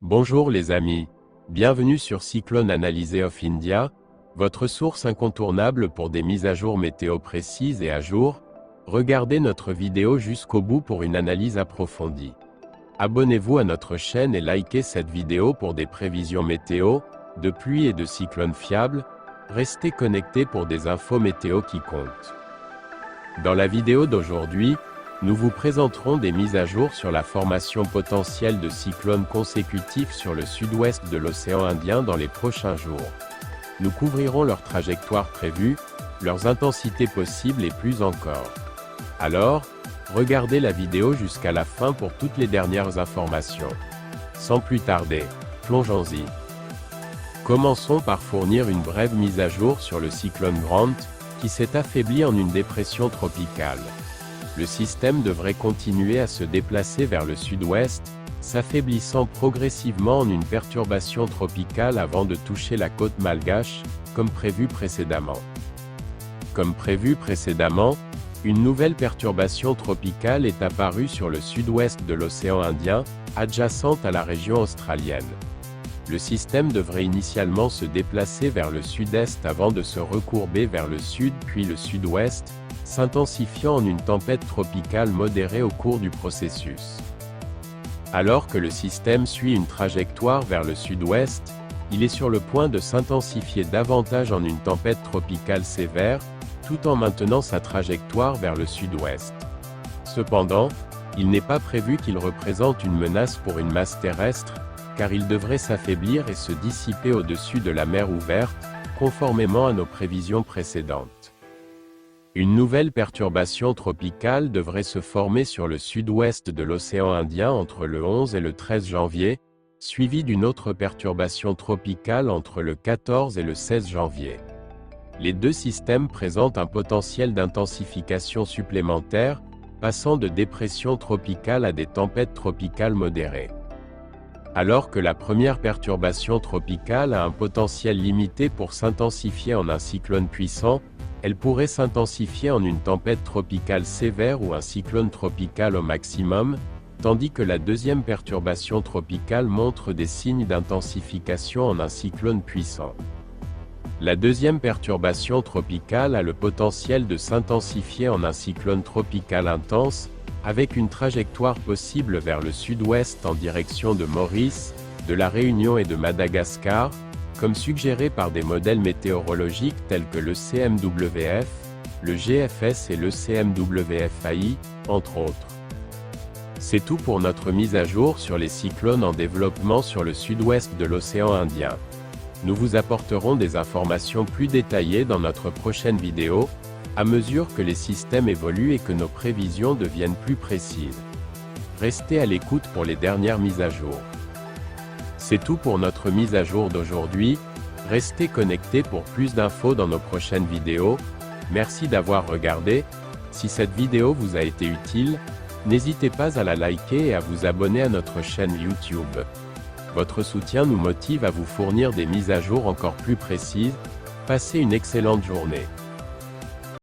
Bonjour les amis, bienvenue sur Cyclone Analysis of India, votre source incontournable pour des mises à jour météo précises et à jour. Regardez notre vidéo jusqu'au bout pour une analyse approfondie. Abonnez-vous à notre chaîne et likez cette vidéo pour des prévisions météo, de pluie et de cyclones fiables. Restez connectés pour des infos météo qui comptent. Dans la vidéo d'aujourd'hui, nous vous présenterons des mises à jour sur la formation potentielle de cyclones consécutifs sur le sud-ouest de l'océan Indien dans les prochains jours. Nous couvrirons leur trajectoire prévue, leurs intensités possibles et plus encore. Alors, regardez la vidéo jusqu'à la fin pour toutes les dernières informations. Sans plus tarder, plongeons-y. Commençons par fournir une brève mise à jour sur le cyclone Grant, qui s'est affaibli en une dépression tropicale. Le système devrait continuer à se déplacer vers le sud-ouest, s'affaiblissant progressivement en une perturbation tropicale avant de toucher la côte malgache, comme prévu précédemment. Comme prévu précédemment, une nouvelle perturbation tropicale est apparue sur le sud-ouest de l'océan Indien, adjacente à la région australienne. Le système devrait initialement se déplacer vers le sud-est avant de se recourber vers le sud puis le sud-ouest, s'intensifiant en une tempête tropicale modérée au cours du processus. Alors que le système suit une trajectoire vers le sud-ouest, il est sur le point de s'intensifier davantage en une tempête tropicale sévère, tout en maintenant sa trajectoire vers le sud-ouest. Cependant, il n'est pas prévu qu'il représente une menace pour une masse terrestre, car il devrait s'affaiblir et se dissiper au-dessus de la mer ouverte, conformément à nos prévisions précédentes. Une nouvelle perturbation tropicale devrait se former sur le sud-ouest de l'océan Indien entre le 11 et le 13 janvier, suivie d'une autre perturbation tropicale entre le 14 et le 16 janvier. Les deux systèmes présentent un potentiel d'intensification supplémentaire, passant de dépression tropicale à des tempêtes tropicales modérées. Alors que la première perturbation tropicale a un potentiel limité pour s'intensifier en un cyclone puissant, elle pourrait s'intensifier en une tempête tropicale sévère ou un cyclone tropical au maximum, tandis que la deuxième perturbation tropicale montre des signes d'intensification en un cyclone puissant. La deuxième perturbation tropicale a le potentiel de s'intensifier en un cyclone tropical intense, avec une trajectoire possible vers le sud-ouest en direction de Maurice, de la Réunion et de Madagascar, comme suggéré par des modèles météorologiques tels que le CMWF, le GFS et le CMWF-AI, entre autres. C'est tout pour notre mise à jour sur les cyclones en développement sur le sud-ouest de l'océan Indien. Nous vous apporterons des informations plus détaillées dans notre prochaine vidéo, à mesure que les systèmes évoluent et que nos prévisions deviennent plus précises. Restez à l'écoute pour les dernières mises à jour. C'est tout pour notre mise à jour d'aujourd'hui. Restez connectés pour plus d'infos dans nos prochaines vidéos. Merci d'avoir regardé. Si cette vidéo vous a été utile, n'hésitez pas à la liker et à vous abonner à notre chaîne YouTube. Votre soutien nous motive à vous fournir des mises à jour encore plus précises. Passez une excellente journée.